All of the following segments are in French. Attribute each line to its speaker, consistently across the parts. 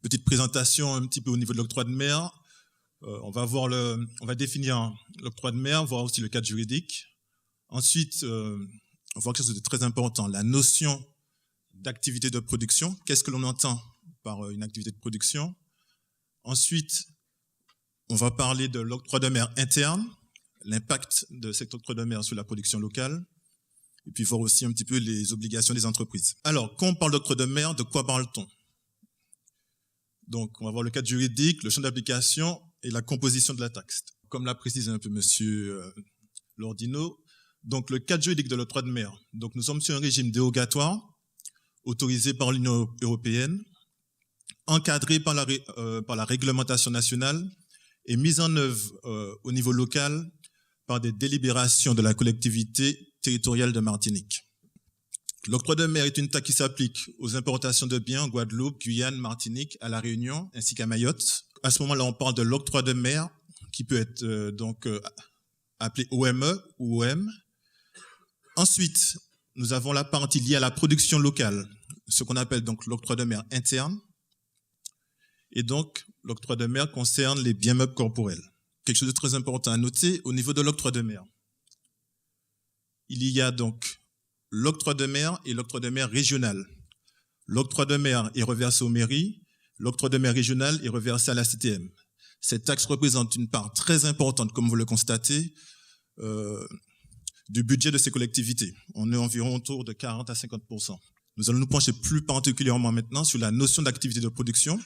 Speaker 1: petite présentation un petit peu au niveau de l'octroi de mer. On va définir l'octroi de mer, voir aussi le cadre juridique. Ensuite, on va voir quelque chose de très important, la notion d'activité de production. Qu'est-ce que l'on entend par une activité de production? Ensuite, on va parler de l'octroi de mer interne, l'impact de cet octroi de mer sur la production locale, et puis voir aussi un petit peu les obligations des entreprises. Alors, quand on parle d'octroi de mer, de quoi parle-t-on? Donc, on va voir le cadre juridique, le champ d'application et la composition de la taxe. Comme l'a précisé un peu Monsieur Lordino, donc le cadre juridique de l'octroi de mer. Donc, nous sommes sur un régime dérogatoire autorisé par l'Union européenne, encadré par la réglementation nationale et mis en œuvre au niveau local par des délibérations de la collectivité territoriale de Martinique. L'octroi de mer est une taxe qui s'applique aux importations de biens en Guadeloupe, Guyane, Martinique, à La Réunion, ainsi qu'à Mayotte. À ce moment-là, on parle de l'octroi de mer, qui peut être appelé OME ou OM. Ensuite, nous avons la partie liée à la production locale, ce qu'on appelle donc l'octroi de mer interne. Et donc, l'octroi de mer concerne les biens meubles corporels. Quelque chose de très important à noter au niveau de l'octroi de mer. Il y a donc l'octroi de mer et l'octroi de mer régional. L'octroi de mer est reversé aux mairies, l'octroi de mer régional est reversé à la CTM. Cette taxe représente une part très importante, comme vous le constatez, du budget de ces collectivités. On est environ autour de 40 à 50%. Nous allons nous pencher plus particulièrement maintenant sur la notion d'activité de production.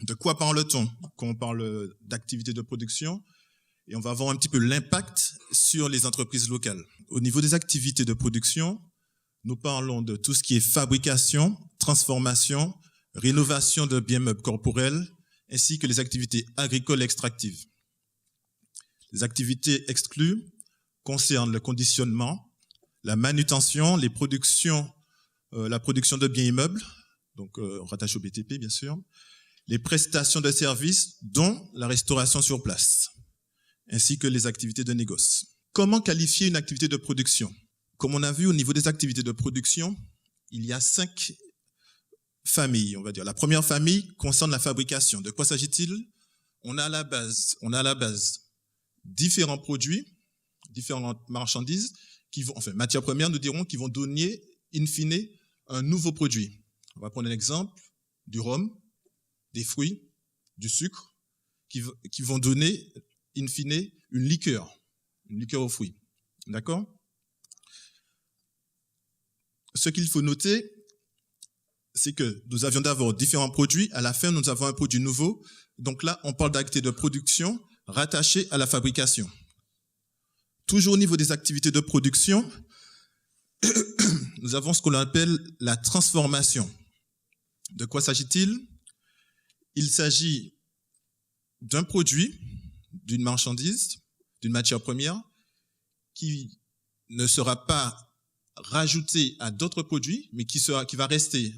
Speaker 1: De quoi parle-t-on quand on parle d'activité de production? Et on va voir un petit peu l'impact sur les entreprises locales. Au niveau des activités de production, nous parlons de tout ce qui est fabrication, transformation, rénovation de biens meubles corporels, ainsi que les activités agricoles extractives. Les activités exclues concernent le conditionnement, la manutention, la production de biens immeubles, donc rattaché au BTP bien sûr, les prestations de services, dont la restauration sur place, ainsi que les activités de négoce. Comment qualifier une activité de production? Comme on a vu au niveau des activités de production, il y a 5 familles, on va dire. La première famille concerne la fabrication. De quoi s'agit-il? On a à la base différents produits, différentes marchandises, matières premières, nous dirons, qui vont donner, in fine, un nouveau produit. On va prendre un exemple, du rhum, des fruits, du sucre, qui vont donner, in fine, une liqueur aux fruits. D'accord? Ce qu'il faut noter, c'est que nous avions d'abord différents produits. À la fin, nous avons un produit nouveau. Donc là, on parle d'activité de production rattachée à la fabrication. Toujours au niveau des activités de production, nous avons ce qu'on appelle la transformation. De quoi s'agit-il? Il s'agit d'un produit, d'une marchandise, d'une matière première, qui ne sera pas rajouté à d'autres produits, mais qui va rester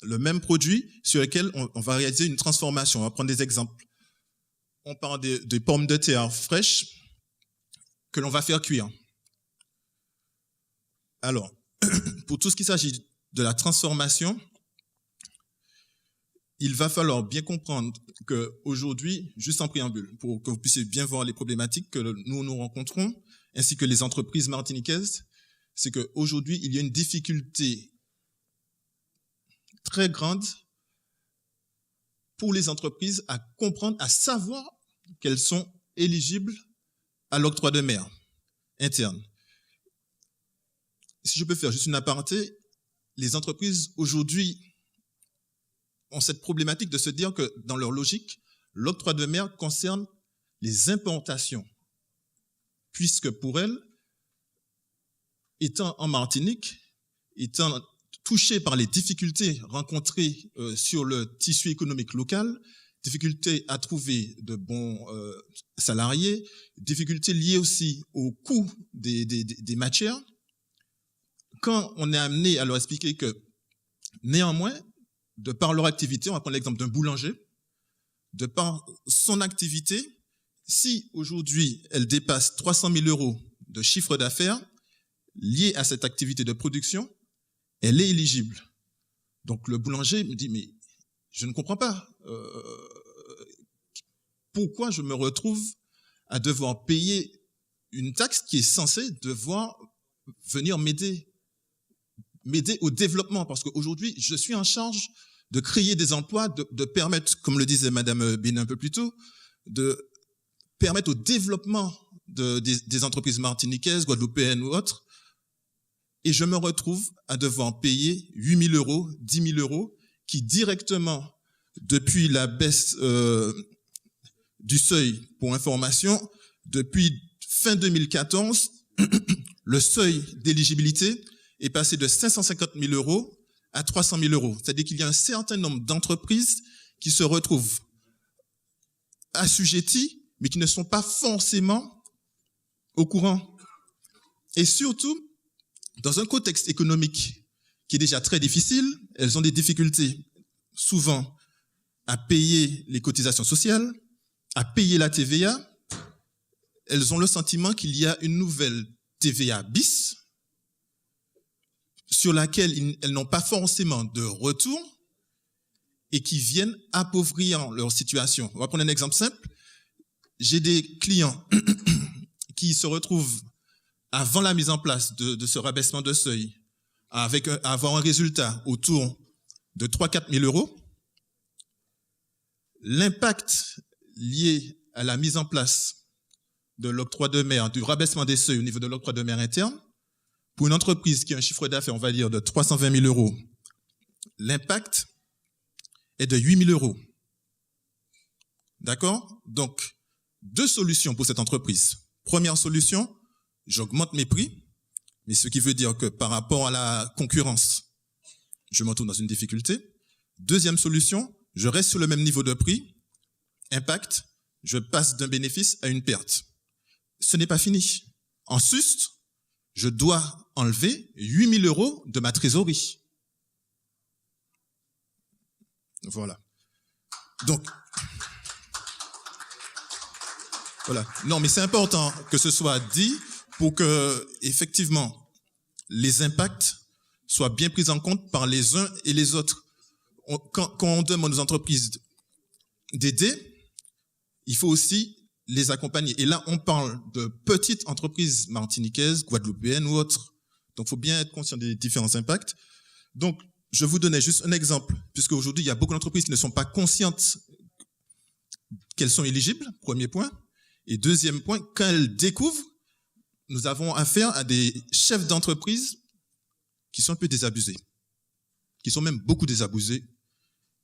Speaker 1: le même produit sur lequel on va réaliser une transformation. On va prendre des exemples. On parle des pommes de terre fraîches que l'on va faire cuire. Alors, pour tout ce qui s'agit de la transformation, il va falloir bien comprendre qu'aujourd'hui, juste en préambule, pour que vous puissiez bien voir les problématiques que nous rencontrons, ainsi que les entreprises martiniquaises, c'est qu'aujourd'hui, il y a une difficulté très grande pour les entreprises à comprendre, à savoir qu'elles sont éligibles à l'octroi de mer interne. Si je peux faire juste une aparté, les entreprises aujourd'hui ont cette problématique de se dire que dans leur logique, l'octroi de mer concerne les importations, puisque pour elles, étant en Martinique, étant touchées par les difficultés rencontrées sur le tissu économique local, difficultés à trouver de bons salariés, difficultés liées aussi au coût des matières, quand on est amené à leur expliquer que, néanmoins, de par leur activité, on va prendre l'exemple d'un boulanger, de par son activité, si aujourd'hui elle dépasse 300 000 € de chiffre d'affaires lié à cette activité de production, elle est éligible. Donc le boulanger me dit, mais je ne comprends pas. Pourquoi je me retrouve à devoir payer une taxe qui est censée devoir venir m'aider au développement, parce qu'aujourd'hui, je suis en charge de créer des emplois, de permettre, comme le disait Madame Bénin un peu plus tôt, de permettre au développement des entreprises martiniquaises, guadeloupéennes ou autres, et je me retrouve à devoir payer 8 000 euros, 10 000 euros, qui directement, depuis la baisse du seuil pour information, depuis fin 2014, le seuil d'éligibilité est passé de 550 000 euros à 300 000 euros. C'est-à-dire qu'il y a un certain nombre d'entreprises qui se retrouvent assujetties, mais qui ne sont pas forcément au courant. Et surtout, dans un contexte économique qui est déjà très difficile, elles ont des difficultés souvent à payer les cotisations sociales, à payer la TVA. Elles ont le sentiment qu'il y a une nouvelle TVA bis sur laquelle elles n'ont pas forcément de retour et qui viennent appauvrir leur situation. On va prendre un exemple simple. J'ai des clients qui se retrouvent avant la mise en place de ce rabaissement de seuil avec avoir un résultat autour de 3-4 000 euros. L'impact lié à la mise en place de l'octroi de mer, du rabaissement des seuils au niveau de l'octroi de mer interne, pour une entreprise qui a un chiffre d'affaires, on va dire, de 320 000 euros, l'impact est de 8 000 euros. D'accord? Donc, 2 solutions pour cette entreprise. Première solution, j'augmente mes prix, mais ce qui veut dire que par rapport à la concurrence, je me retrouve dans une difficulté. Deuxième solution, je reste sur le même niveau de prix. Impact, je passe d'un bénéfice à une perte. Ce n'est pas fini. En sus, je dois enlever 8 000 euros de ma trésorerie. Voilà. Donc, voilà. Non, mais c'est important que ce soit dit pour que, effectivement, les impacts soient bien pris en compte par les uns et les autres. Quand on demande aux entreprises d'aider, il faut aussi les accompagner. Et là, on parle de petites entreprises martiniquaises, guadeloupéennes ou autres. Donc, il faut bien être conscient des différents impacts. Donc, je vous donnais juste un exemple, puisque aujourd'hui, il y a beaucoup d'entreprises qui ne sont pas conscientes qu'elles sont éligibles, premier point. Et deuxième point, quand elles découvrent, nous avons affaire à des chefs d'entreprise qui sont un peu désabusés, qui sont même beaucoup désabusés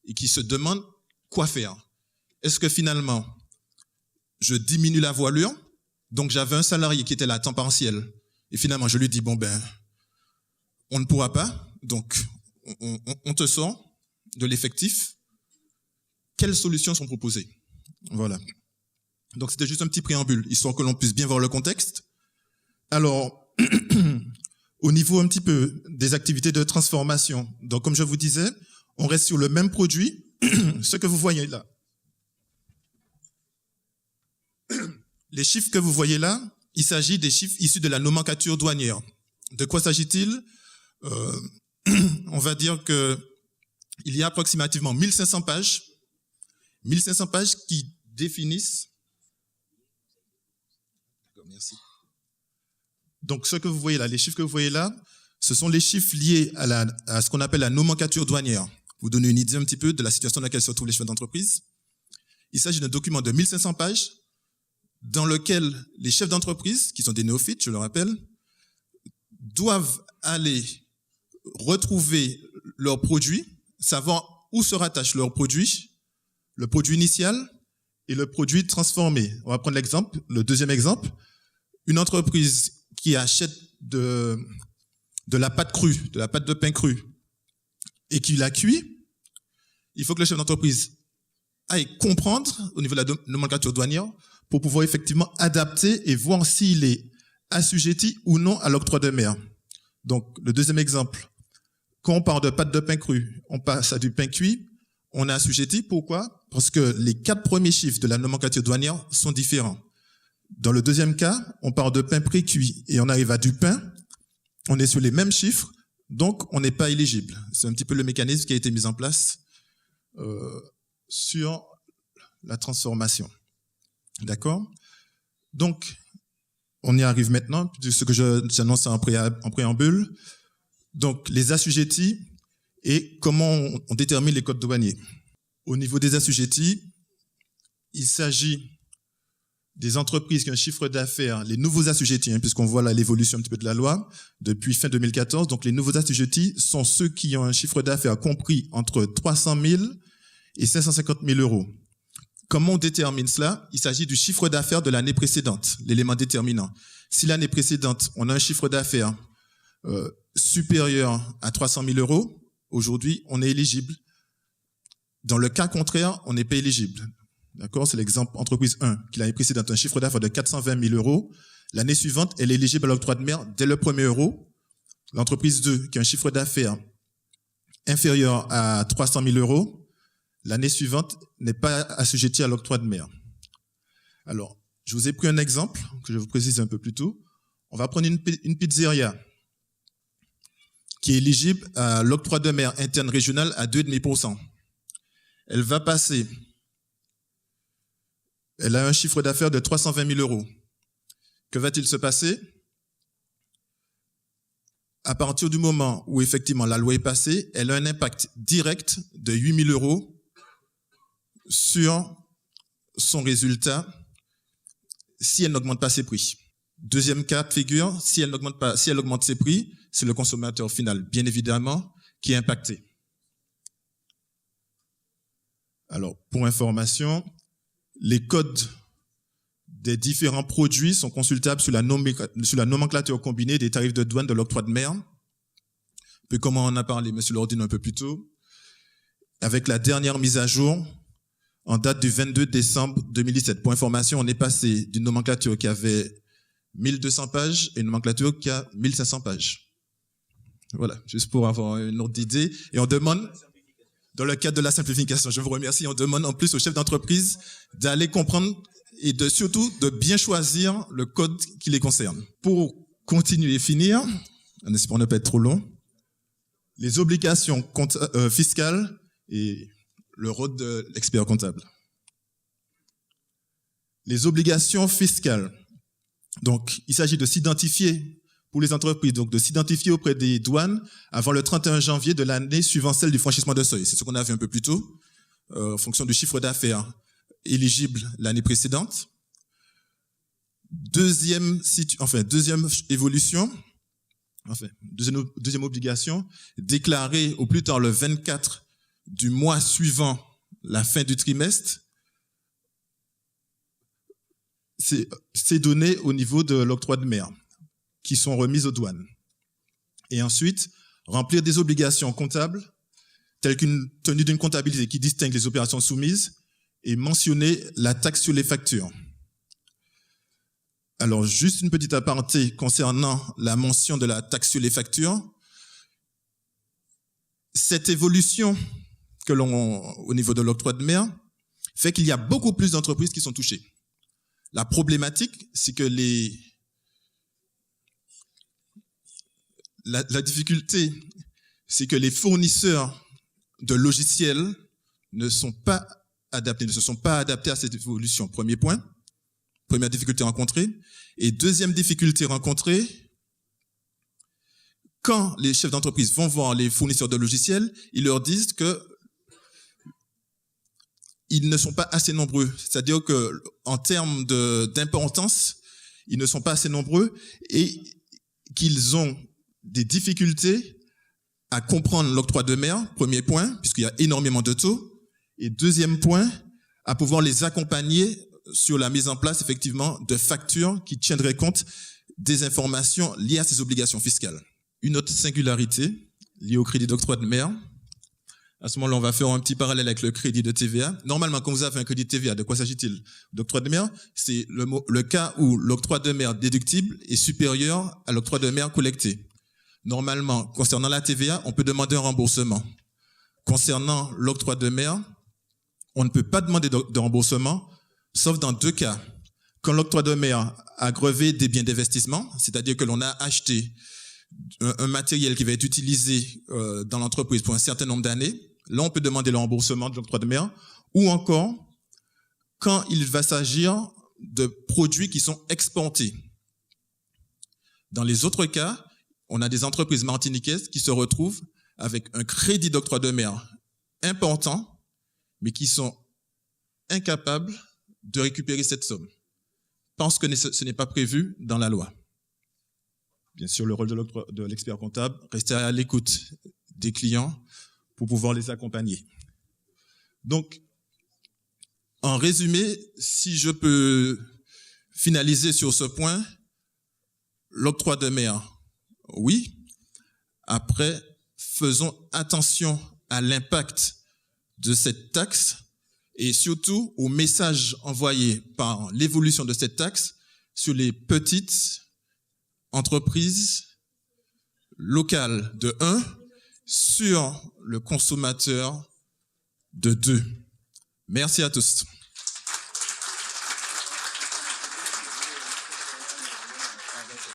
Speaker 1: et qui se demandent quoi faire. Est-ce que finalement, je diminue la voilure? Donc j'avais un salarié qui était là à temps partiel et finalement je lui dis bon ben, on ne pourra pas, donc on te sort de l'effectif. Quelles solutions sont proposées? Voilà. Donc c'était juste un petit préambule, histoire que l'on puisse bien voir le contexte. Alors, au niveau un petit peu des activités de transformation, donc comme je vous disais, on reste sur le même produit, ce que vous voyez là. Les chiffres que vous voyez là, il s'agit des chiffres issus de la nomenclature douanière. De quoi s'agit-il? On va dire que il y a approximativement 1500 pages qui définissent. Merci. Donc, ce que vous voyez là, les chiffres que vous voyez là, ce sont les chiffres liés à ce qu'on appelle la nomenclature douanière. Vous donner une idée un petit peu de la situation dans laquelle se retrouvent les chefs d'entreprise. Il s'agit d'un document de 1500 pages dans lequel les chefs d'entreprise, qui sont des néophytes, je le rappelle, doivent aller retrouver leurs produits, savoir où se rattachent leurs produits, le produit initial et le produit transformé. On va prendre l'exemple, le deuxième exemple. Une entreprise qui achète de la pâte crue, de la pâte de pain crue, et qui la cuit, il faut que le chef d'entreprise aille comprendre au niveau de la nomenclature douanière pour pouvoir effectivement adapter et voir s'il est assujetti ou non à l'octroi de mer. Donc, le deuxième exemple, quand on parle de pâte de pain crue, on passe à du pain cuit, on est assujetti. Pourquoi? Parce que les 4 premiers chiffres de la nomenclature douanière sont différents. Dans le deuxième cas, on parle de pain pré-cuit et on arrive à du pain, on est sur les mêmes chiffres. Donc, on n'est pas éligible. C'est un petit peu le mécanisme qui a été mis en place sur la transformation. D'accord? Donc, on y arrive maintenant, ce que j'annonce en préambule. Donc, les assujettis et comment on détermine les codes douaniers. Au niveau des assujettis, il s'agit des entreprises qui ont un chiffre d'affaires, les nouveaux assujettis, puisqu'on voit là l'évolution un petit peu de la loi, depuis fin 2014. Donc, les nouveaux assujettis sont ceux qui ont un chiffre d'affaires compris entre 300 000 et 550 000 euros. Comment on détermine cela? Il s'agit du chiffre d'affaires de l'année précédente, l'élément déterminant. Si l'année précédente, on a un chiffre d'affaires supérieur à 300 000 euros, aujourd'hui, on est éligible. Dans le cas contraire, on n'est pas éligible. D'accord? C'est l'exemple entreprise 1, qui l'année précédente a un chiffre d'affaires de 420 000 euros. L'année suivante, elle est éligible à l'octroi de mer dès le premier euro. L'entreprise 2, qui a un chiffre d'affaires inférieur à 300 000 euros, l'année suivante n'est pas assujettie à l'octroi de mer. Alors, je vous ai pris un exemple que je vous précise un peu plus tôt. On va prendre une pizzeria qui est éligible à l'octroi de mer interne régional à 2,5%. Elle va passer, elle a un chiffre d'affaires de 320 000 euros. Que va-t-il se passer? À partir du moment où effectivement la loi est passée, elle a un impact direct de 8 000 euros sur son résultat si elle n'augmente pas ses prix. Deuxième cas de figure, si elle augmente ses prix, c'est le consommateur final, bien évidemment, qui est impacté. Alors, pour information, les codes des différents produits sont consultables sur la nomenclature combinée des tarifs de douane de l'octroi de mer. Puis, comme on en a parlé, M. Lordine, un peu plus tôt, avec la dernière mise à jour, en date du 22 décembre 2017. Pour information, on est passé d'une nomenclature qui avait 1200 pages et une nomenclature qui a 1500 pages. Voilà, juste pour avoir une ordre d'idée. Et on demande, dans le cadre de la simplification, je vous remercie, on demande en plus aux chefs d'entreprise d'aller comprendre et surtout de bien choisir le code qui les concerne. Pour continuer et finir, en espérant ne pas être trop long, les obligations fiscales et le rôle de l'expert comptable. Les obligations fiscales. Donc, il s'agit de s'identifier pour les entreprises, donc de s'identifier auprès des douanes avant le 31 janvier de l'année suivant celle du franchissement de seuil. C'est ce qu'on a vu un peu plus tôt, en fonction du chiffre d'affaires éligible l'année précédente. Deuxième obligation, déclarer au plus tard le 24 du mois suivant la fin du trimestre, c'est donné au niveau de l'octroi de mer qui sont remises aux douanes. Et ensuite, remplir des obligations comptables telles qu'une tenue d'une comptabilité qui distingue les opérations soumises et mentionner la taxe sur les factures. Alors, juste une petite aparté concernant la mention de la taxe sur les factures. Cette évolution au niveau de l'octroi de mer fait qu'il y a beaucoup plus d'entreprises qui sont touchées. La problématique, c'est que la difficulté, c'est que les fournisseurs de logiciels ne se sont pas adaptés à cette évolution. Premier point, première difficulté rencontrée. Et deuxième difficulté rencontrée, quand les chefs d'entreprise vont voir les fournisseurs de logiciels, ils leur disent que ils ne sont pas assez nombreux. C'est-à-dire que, en termes d'importance, ils ne sont pas assez nombreux et qu'ils ont des difficultés à comprendre l'octroi de mer, premier point, puisqu'il y a énormément de taux. Et deuxième point, à pouvoir les accompagner sur la mise en place, effectivement, de factures qui tiendraient compte des informations liées à ces obligations fiscales. Une autre singularité liée au crédit d'octroi de mer. À ce moment-là, on va faire un petit parallèle avec le crédit de TVA. Normalement, quand vous avez un crédit de TVA, de quoi s'agit-il? D'octroi de mer, c'est le cas où l'octroi de mer déductible est supérieur à l'octroi de mer collecté. Normalement, concernant la TVA, on peut demander un remboursement. Concernant l'octroi de mer, on ne peut pas demander de remboursement, sauf dans deux cas. Quand l'octroi de mer a grevé des biens d'investissement, c'est-à-dire que l'on a acheté un matériel qui va être utilisé dans l'entreprise pour un certain nombre d'années, là on peut demander le remboursement de l'octroi de mer, ou encore quand il va s'agir de produits qui sont exportés. Dans les autres cas, on a des entreprises martiniquaises qui se retrouvent avec un crédit d'octroi de mer important, mais qui sont incapables de récupérer cette somme, parce que ce n'est pas prévu dans la loi. Bien sûr, le rôle de l'expert comptable, rester à l'écoute des clients pour pouvoir les accompagner. Donc, en résumé, si je peux finaliser sur ce point, l'octroi de mer, oui. Après, faisons attention à l'impact de cette taxe et surtout au message envoyé par l'évolution de cette taxe sur les petites entreprises locales de 1, sur le consommateur de 2. Merci à tous.